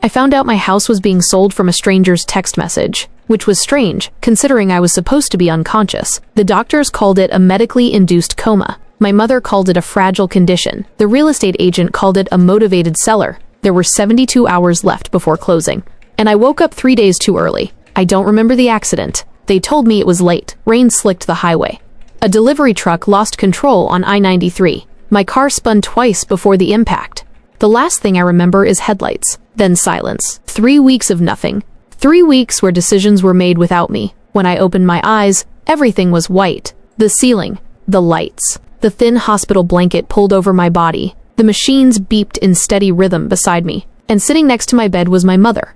I found out my house was being sold from a stranger's text message, which was strange, considering I was supposed to be unconscious. The doctors called it a medically induced coma. My mother called it a fragile condition. The real estate agent called it a motivated seller. There were 72 hours left before closing, and I woke up 3 days too early. I don't remember the accident. They told me it was late. Rain slicked the highway. A delivery truck lost control on I-93. My car spun twice before the impact. The last thing I remember is headlights, then silence. 3 weeks of nothing. 3 weeks where decisions were made without me. When I opened my eyes, everything was white. The ceiling, the lights, the thin hospital blanket pulled over my body. The machines beeped in steady rhythm beside me, and sitting next to my bed was my mother.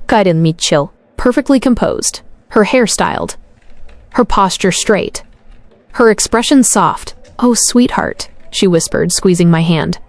Guardian Mitchell, perfectly composed, her hair styled, her posture straight, her expression soft. "Oh, sweetheart," she whispered, squeezing my hand.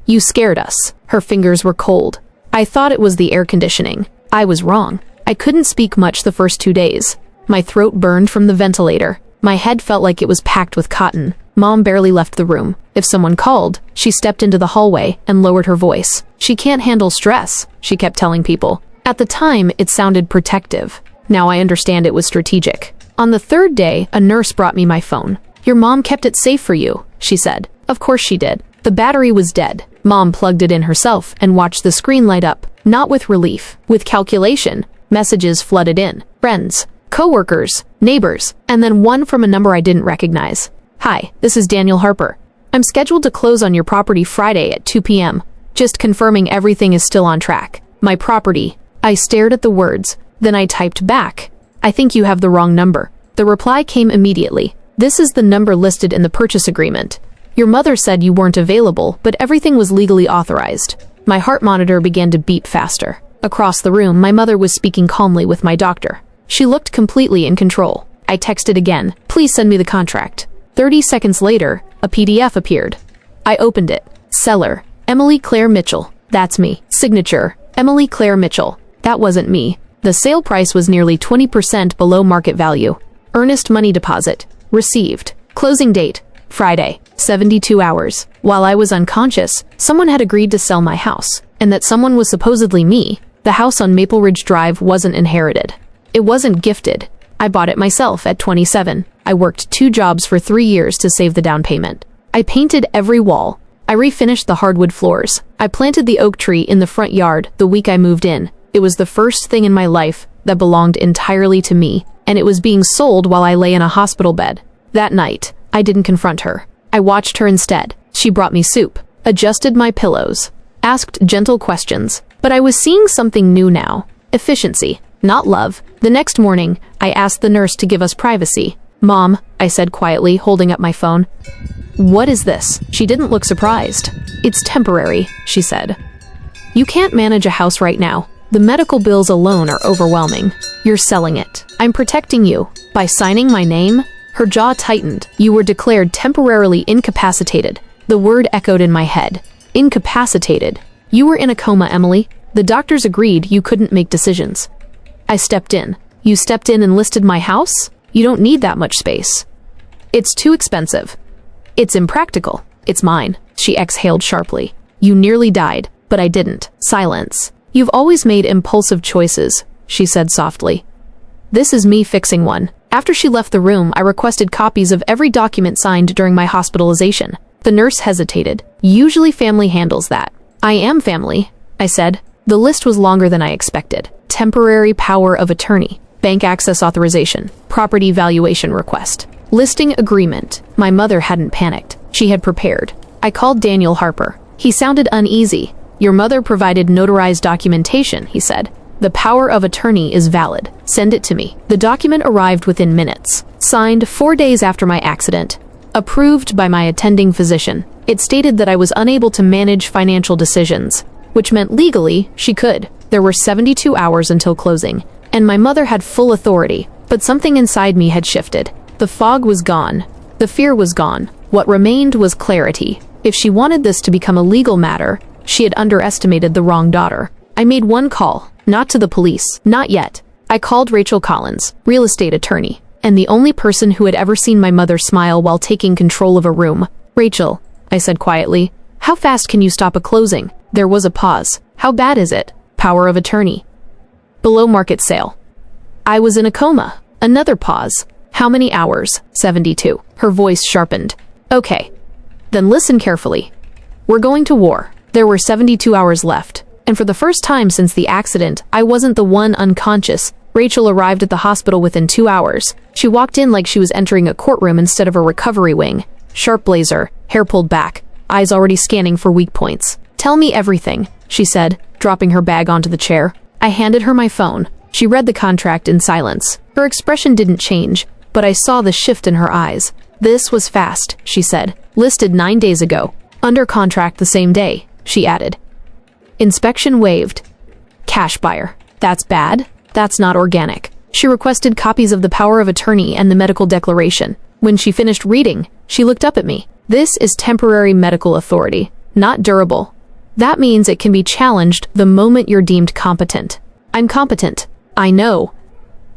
"You scared us." Her fingers were cold. I thought it was the air conditioning. I was wrong. I couldn't speak much the first 2 days. My throat burned from the ventilator. My head felt like it was packed with cotton. Mom barely left the room. If someone called, she stepped into the hallway and lowered her voice. "She can't handle stress," she kept telling people. At the time, it sounded protective. Now I understand it was strategic. On the 3rd day, a nurse brought me my phone. "Your mom kept it safe for you," she said. Of course she did. The battery was dead. Mom plugged it in herself and watched the screen light up. Not with relief, with calculation. Messages flooded in. Friends, co-workers, neighbors, and then one from a number I didn't recognize. "Hi, this is Daniel Harper. I'm scheduled to close on your property Friday at 2 p.m. Just confirming everything is still on track." My property. I stared at the words. Then I typed back. "I think you have the wrong number." The reply came immediately. "This is the number listed in the purchase agreement. Your mother said you weren't available, but everything was legally authorized." My heart monitor began to beat faster. Across the room, my mother was speaking calmly with my doctor. She looked completely in control. I texted again. "Please send me the contract." 30 seconds later, a PDF appeared. I opened it. Seller, Emily Claire Mitchell. That's me. Signature, Emily Claire Mitchell. That wasn't me. The sale price was nearly 20% below market value. Earnest money deposit. Received. Closing date, Friday, 72 hours. While I was unconscious, someone had agreed to sell my house, and that someone was supposedly me. The house on Maple Ridge Drive wasn't inherited. It wasn't gifted. I bought it myself at 27. I worked 2 jobs for 3 years to save the down payment. I painted every wall. I refinished the hardwood floors. I planted the oak tree in the front yard the week I moved in. It was the first thing in my life that belonged entirely to me, and it was being sold while I lay in a hospital bed. That night, I didn't confront her. I watched her instead. She brought me soup, adjusted my pillows, asked gentle questions. But I was seeing something new now. Efficiency, not love. The next morning, I asked the nurse to give us privacy. "Mom," I said quietly, holding up my phone. "What is this?" She didn't look surprised. "It's temporary," she said. "You can't manage a house right now. The medical bills alone are overwhelming. You're selling it. I'm protecting you. By signing my name." Her jaw tightened. "You were declared temporarily incapacitated." The word echoed in my head. Incapacitated. "You were in a coma, Emily. The doctors agreed you couldn't make decisions." I stepped in. "You stepped in and listed my house? You don't need that much space." "It's too expensive." "It's impractical. It's mine." She exhaled sharply. "You nearly died, but I didn't." Silence. "You've always made impulsive choices," she said softly. "This is me fixing one." After she left the room, I requested copies of every document signed during my hospitalization. The nurse hesitated. "Usually family handles that." "I am family," I said. The list was longer than I expected. Temporary power of attorney, bank access authorization, property valuation request, listing agreement. My mother hadn't panicked. She had prepared. I called Daniel Harper. He sounded uneasy. "Your mother provided notarized documentation," he said. "The power of attorney is valid. Send it to me." The document arrived within minutes. Signed 4 days after my accident. Approved by my attending physician. It stated that I was unable to manage financial decisions, which meant legally she could. There were 72 hours until closing, and my mother had full authority. But something inside me had shifted. The fog was gone. The fear was gone. What remained was clarity. If she wanted this to become a legal matter, she had underestimated the wrong daughter. I made one call, not to the police, not yet. I called Rachel Collins, real estate attorney, and the only person who had ever seen my mother smile while taking control of a room. "Rachel," I said quietly, "how fast can you stop a closing?" There was a pause. "How bad is it?" Power of attorney. Below market sale. I was in a coma. Another pause. How many hours? 72. Her voice sharpened. Okay. Then listen carefully. We're going to war. There were 72 hours left. And for the first time since the accident, I wasn't the one unconscious. Rachel arrived at the hospital within 2 hours. She walked in like she was entering a courtroom instead of a recovery wing. Sharp blazer, hair pulled back, eyes already scanning for weak points. Tell me everything, she said, dropping her bag onto the chair. I handed her my phone. She read the contract in silence. Her expression didn't change, but I saw the shift in her eyes. This was fast, she said. Listed 9 days ago. Under contract the same day, she added. Inspection waived. Cash buyer. That's bad. That's not organic. She requested copies of the power of attorney and the medical declaration. When she finished reading, she looked up at me. This is temporary medical authority, not durable. That means it can be challenged the moment you're deemed competent. I'm competent. I know.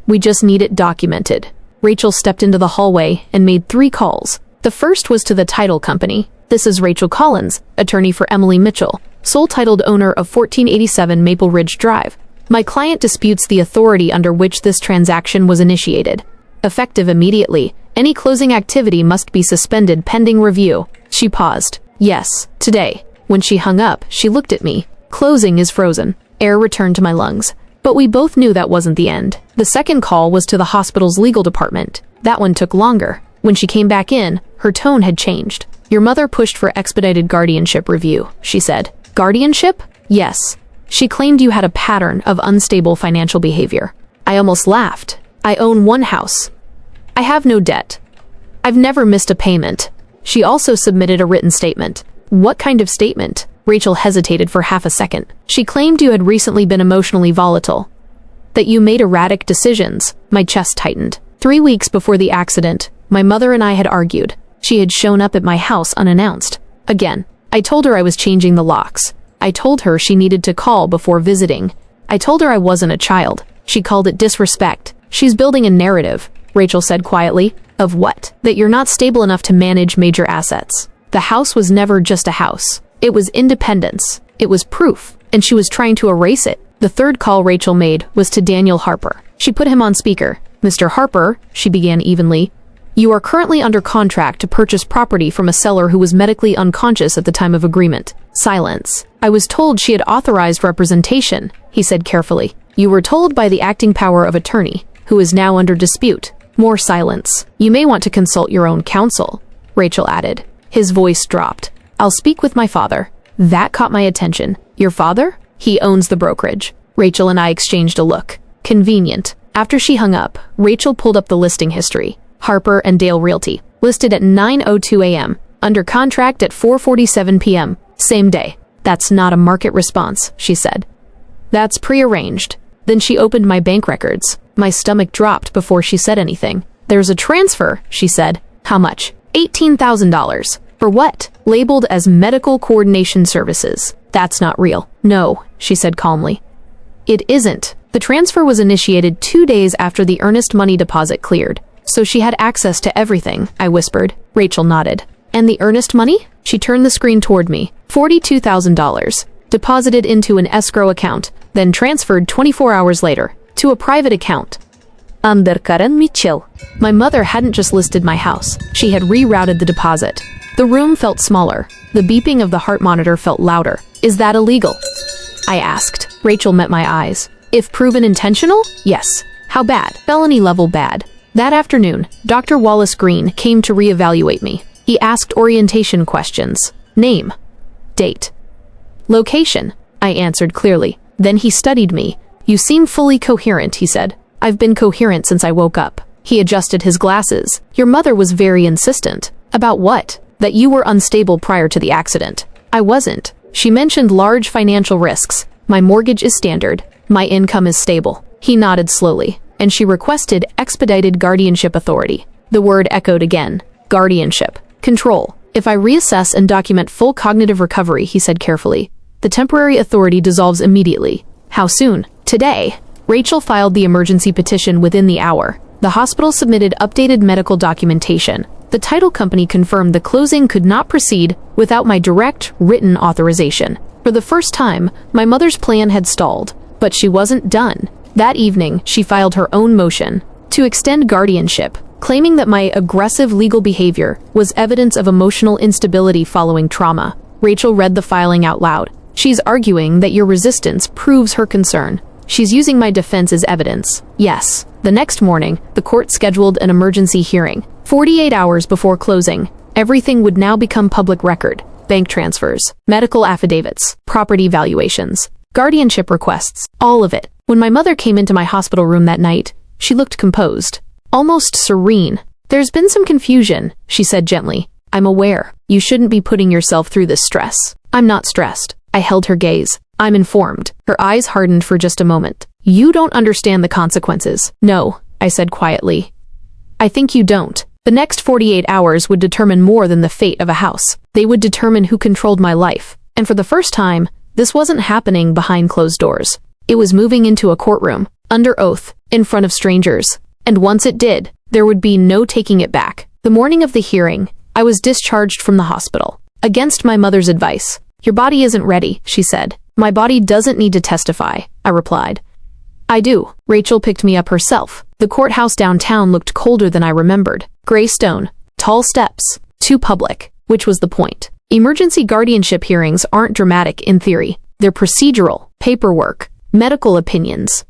We just need it documented. Rachel stepped into the hallway and made 3 calls. The first was to the title company. This is Rachel Collins, attorney for Emily Mitchell, sole titled owner of 1487 Maple Ridge Drive. My client disputes the authority under which this transaction was initiated. Effective immediately, any closing activity must be suspended pending review. She paused. Yes, today. When she hung up, she looked at me. Closing is frozen. Air returned to my lungs. But we both knew that wasn't the end. The second call was to the hospital's legal department. That one took longer. When she came back in, her tone had changed. Your mother pushed for expedited guardianship review, she said. Guardianship? Yes. She claimed you had a pattern of unstable financial behavior. I almost laughed. I own 1 house. I have no debt. I've never missed a payment. She also submitted a written statement. What kind of statement? Rachel hesitated for half a second. She claimed you had recently been emotionally volatile. That you made erratic decisions. My chest tightened. 3 weeks before the accident, my mother and I had argued. She had shown up at my house unannounced. Again, I told her I was changing the locks. I told her she needed to call before visiting. I told her I wasn't a child. She called it disrespect. She's building a narrative, Rachel said quietly. Of what? That you're not stable enough to manage major assets. The house was never just a house. It was independence. It was proof. And she was trying to erase it. The third call Rachel made was to Daniel Harper. She put him on speaker. Mr. Harper, she began evenly, you are currently under contract to purchase property from a seller who was medically unconscious at the time of agreement. Silence. I was told she had authorized representation, he said carefully. You were told by the acting power of attorney, who is now under dispute. More silence. You may want to consult your own counsel, Rachel added. His voice dropped. I'll speak with my father. That caught my attention. Your father? He owns the brokerage. Rachel and I exchanged a look. Convenient. After she hung up, Rachel pulled up the listing history. Harper and Dale Realty. Listed at 9:02 a.m. Under contract at 4:47 p.m. Same day. That's not a market response, she said. That's prearranged. Then she opened my bank records. My stomach dropped before she said anything. There's a transfer, she said. How much? $18,000. For what? Labeled as medical coordination services. That's not real. No, she said calmly. It isn't. The transfer was initiated 2 days after the earnest money deposit cleared. So she had access to everything, I whispered. Rachel nodded. And the earnest money? She turned the screen toward me. $42,000. Deposited into an escrow account, then transferred 24 hours later to a private account. Under Karen Mitchell. My mother hadn't just listed my house. She had rerouted the deposit. The room felt smaller. The beeping of the heart monitor felt louder. Is that illegal? I asked. Rachel met my eyes. If proven intentional? Yes. How bad? Felony level bad. That afternoon, Dr. Wallace Green came to reevaluate me. He asked orientation questions. Name. Date. Location. I answered clearly. Then he studied me. You seem fully coherent, he said. I've been coherent since I woke up. He adjusted his glasses. Your mother was very insistent. About what? That you were unstable prior to the accident. I wasn't. She mentioned large financial risks. My mortgage is standard. My income is stable. He nodded slowly. And she requested expedited guardianship authority. The word echoed again. Guardianship. Control. If I reassess and document full cognitive recovery, he said carefully, the temporary authority dissolves immediately. How soon? Today. Rachel filed the emergency petition within the hour. The hospital submitted updated medical documentation. The title company confirmed the closing could not proceed without my direct, written authorization. For the first time, my mother's plan had stalled. But she wasn't done. That evening, she filed her own motion to extend guardianship, claiming that my aggressive legal behavior was evidence of emotional instability following trauma. Rachel read the filing out loud. She's arguing that your resistance proves her concern. She's using my defense as evidence. Yes. The next morning, the court scheduled an emergency hearing. 48 hours before closing, everything would now become public record. Bank transfers, medical affidavits, property valuations, guardianship requests, all of it. When my mother came into my hospital room that night, she looked composed, almost serene. "There's been some confusion," she said gently. "I'm aware. You shouldn't be putting yourself through this stress." "I'm not stressed." I held her gaze. "I'm informed." Her eyes hardened for just a moment. "You don't understand the consequences." "No," I said quietly. "I think you don't." The next 48 hours would determine more than the fate of a house. They would determine who controlled my life. And for the first time, this wasn't happening behind closed doors. It was moving into a courtroom, under oath, in front of strangers. And once it did, there would be no taking it back. The morning of the hearing, I was discharged from the hospital. Against my mother's advice. "Your body isn't ready," she said. "My body doesn't need to testify," I replied. "I do." Rachel picked me up herself. The courthouse downtown looked colder than I remembered. Gray stone, tall steps, too public. Which was the point? Emergency guardianship hearings aren't dramatic in theory. They're procedural, paperwork, medical opinions,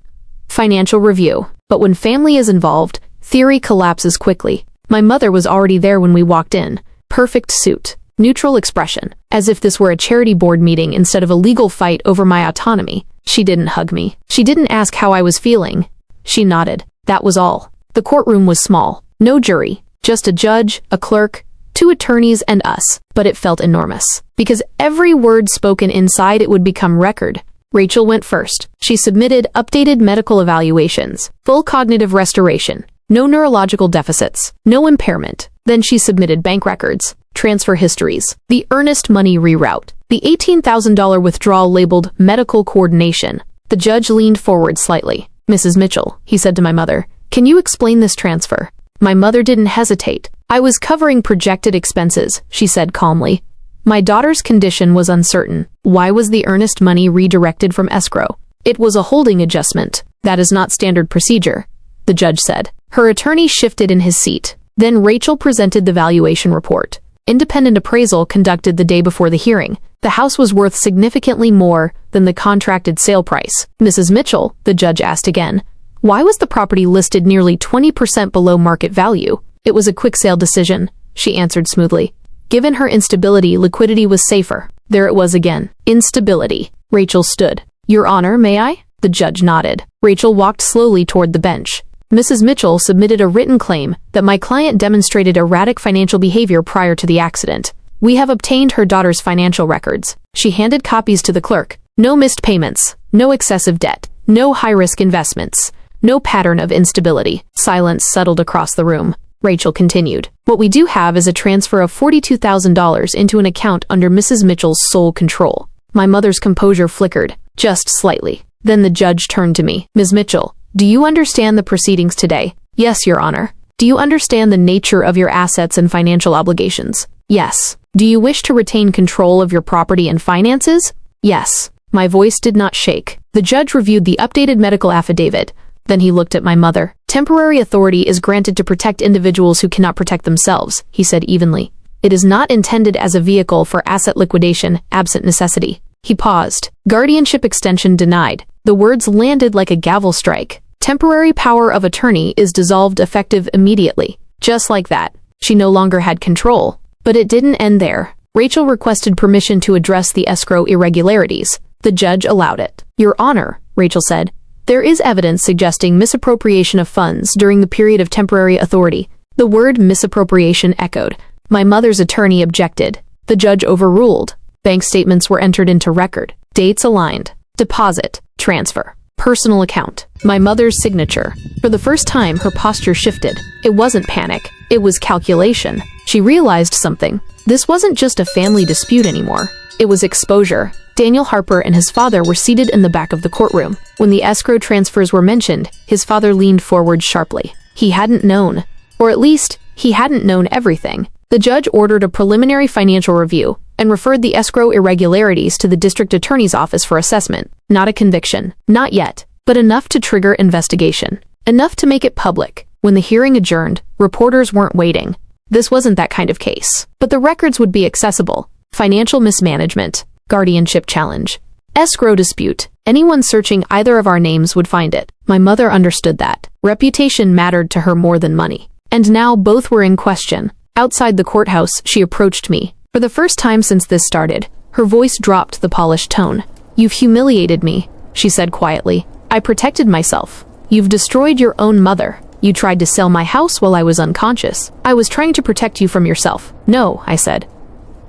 financial review. But when family is involved, theory collapses quickly. My mother was already there when we walked in. Perfect suit, neutral expression, as if this were a charity board meeting instead of a legal fight over my autonomy. She didn't hug me. She didn't ask how I was feeling. She nodded. That was all. The courtroom was small. No jury. Just a judge, a clerk, 2 attorneys, and us. But it felt enormous. Because every word spoken inside it would become record. Rachel went first. She submitted updated medical evaluations, full cognitive restoration, no neurological deficits, no impairment. Then she submitted bank records, transfer histories, the earnest money reroute, the $18,000 withdrawal labeled medical coordination. The judge leaned forward slightly. "Mrs. Mitchell," he said to my mother, "can you explain this transfer?" My mother didn't hesitate. "I was covering projected expenses," she said calmly. "My daughter's condition was uncertain. Why was the earnest money redirected from escrow?" "It was a holding adjustment. That is not standard procedure," the judge said. Her attorney shifted in his seat. Then Rachel presented the valuation report. Independent appraisal conducted the day before the hearing. The house was worth significantly more than the contracted sale price. "Mrs. Mitchell," the judge asked again, "why was the property listed nearly 20% below market value?" "It was a quick sale decision," she answered smoothly. Given her instability, liquidity was safer. There it was again. Instability. Rachel stood. "Your Honor, may I?" The judge nodded. Rachel walked slowly toward the bench. "Mrs. Mitchell submitted a written claim that my client demonstrated erratic financial behavior prior to the accident. We have obtained her daughter's financial records." She handed copies to the clerk. "No missed payments, no excessive debt, no high-risk investments, no pattern of instability." Silence settled across the room. Rachel continued. "What we do have is a transfer of $42,000 into an account under Mrs. Mitchell's sole control." My mother's composure flickered, just slightly. Then the judge turned to me. "Ms. Mitchell, do you understand the proceedings today?" "Yes, Your Honor." "Do you understand the nature of your assets and financial obligations?" "Yes." "Do you wish to retain control of your property and finances?" "Yes." My voice did not shake. The judge reviewed the updated medical affidavit. Then he looked at my mother. "Temporary authority is granted to protect individuals who cannot protect themselves," he said evenly. "It is not intended as a vehicle for asset liquidation, absent necessity." He paused. "Guardianship extension denied." The words landed like a gavel strike. "Temporary power of attorney is dissolved effective immediately." Just like that. She no longer had control. But it didn't end there. Rachel requested permission to address the escrow irregularities. The judge allowed it. "Your Honor," Rachel said, "there is evidence suggesting misappropriation of funds during the period of temporary authority." The word misappropriation echoed. My mother's attorney objected. The judge overruled. Bank statements were entered into record. Dates aligned. Deposit, transfer, personal account. My mother's signature. For the first time, her posture shifted. It wasn't panic. It was calculation. She realized something. This wasn't just a family dispute anymore. It was exposure. Daniel Harper and his father were seated in the back of the courtroom. When the escrow transfers were mentioned, his father leaned forward sharply. He hadn't known. Or at least, he hadn't known everything. The judge ordered a preliminary financial review. and referred the escrow irregularities to the district attorney's office for assessment. Not a conviction. Not yet, but enough to trigger investigation. Enough to make it public. When the hearing adjourned, reporters weren't waiting. This wasn't that kind of case. But the records would be accessible. Financial mismanagement. Guardianship challenge. Escrow dispute. Anyone searching either of our names would find it. My mother understood that. Reputation mattered to her more than money. And now both were in question. Outside the courthouse, she approached me. For the first time since this started, her voice dropped the polished tone. "You've humiliated me," she said quietly. "I protected myself. You've destroyed your own mother. You tried to sell my house while I was unconscious. I was trying to protect you from yourself." "No," I said.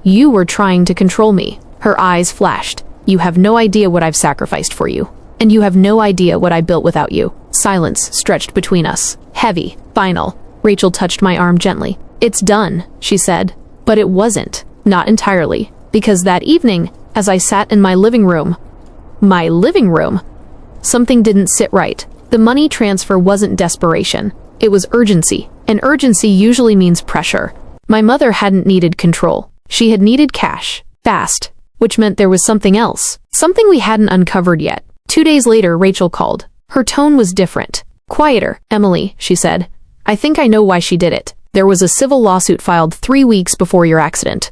"You were trying to control me." Her eyes flashed. "You have no idea what I've sacrificed for you. And you have no idea what I built without you." Silence stretched between us. Heavy. Final. Rachel touched my arm gently. "It's done," she said. But it wasn't. Not entirely. Because that evening, as I sat in my living room, something didn't sit right. The money transfer wasn't desperation. It was urgency. And urgency usually means pressure. My mother hadn't needed control. She had needed cash. Fast. Which meant there was something else. Something we hadn't uncovered yet. 2 days later, Rachel called. Her tone was different. Quieter. "Emily," she said, "I think I know why she did it. There was a civil lawsuit filed 3 weeks before your accident.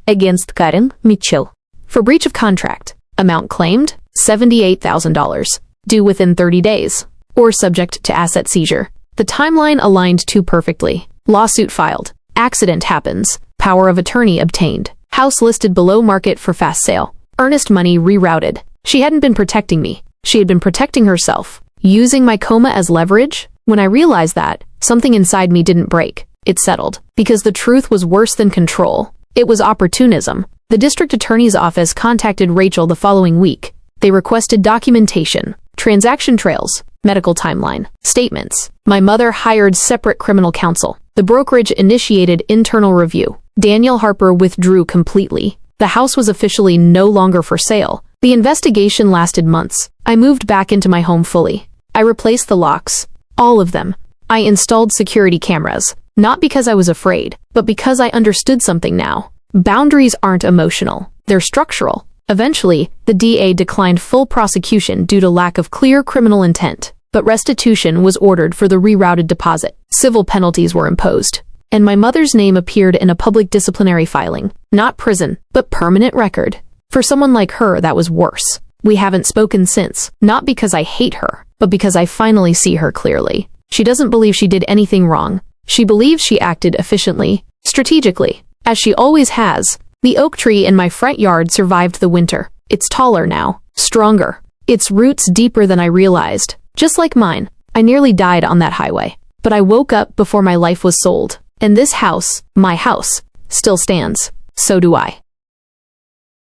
Against Karen Mitchell. For breach of contract. Amount claimed? $78,000. Due within 30 days. Or subject to asset seizure." The timeline aligned too perfectly. Lawsuit filed. Accident happens. Power of attorney obtained. House listed below market for fast sale. Earnest money rerouted. She hadn't been protecting me. She had been protecting herself. Using my coma as leverage? When I realized that, something inside me didn't break. It settled. Because the truth was worse than control. It was opportunism. The district attorney's office contacted Rachel the following week. They requested documentation, transaction trails, medical timeline, statements. My mother hired separate criminal counsel. The brokerage initiated internal review. Daniel Harper withdrew completely. The house was officially no longer for sale. The investigation lasted months. I moved back into my home fully. I replaced the locks. All of them. I installed security cameras. Not because I was afraid, but because I understood something now. Boundaries aren't emotional. They're structural. Eventually, the DA declined full prosecution due to lack of clear criminal intent, but restitution was ordered for the rerouted deposit. Civil penalties were imposed. And my mother's name appeared in a public disciplinary filing. Not prison, but permanent record. For someone like her, that was worse. We haven't spoken since, not because I hate her, but because I finally see her clearly. She doesn't believe she did anything wrong. She believes she acted efficiently, strategically, as she always has. The oak tree in my front yard survived the winter. It's taller now, stronger. Its roots deeper than I realized. Just like mine, I nearly died on that highway. But I woke up before my life was sold. And this house, my house, still stands. So do I.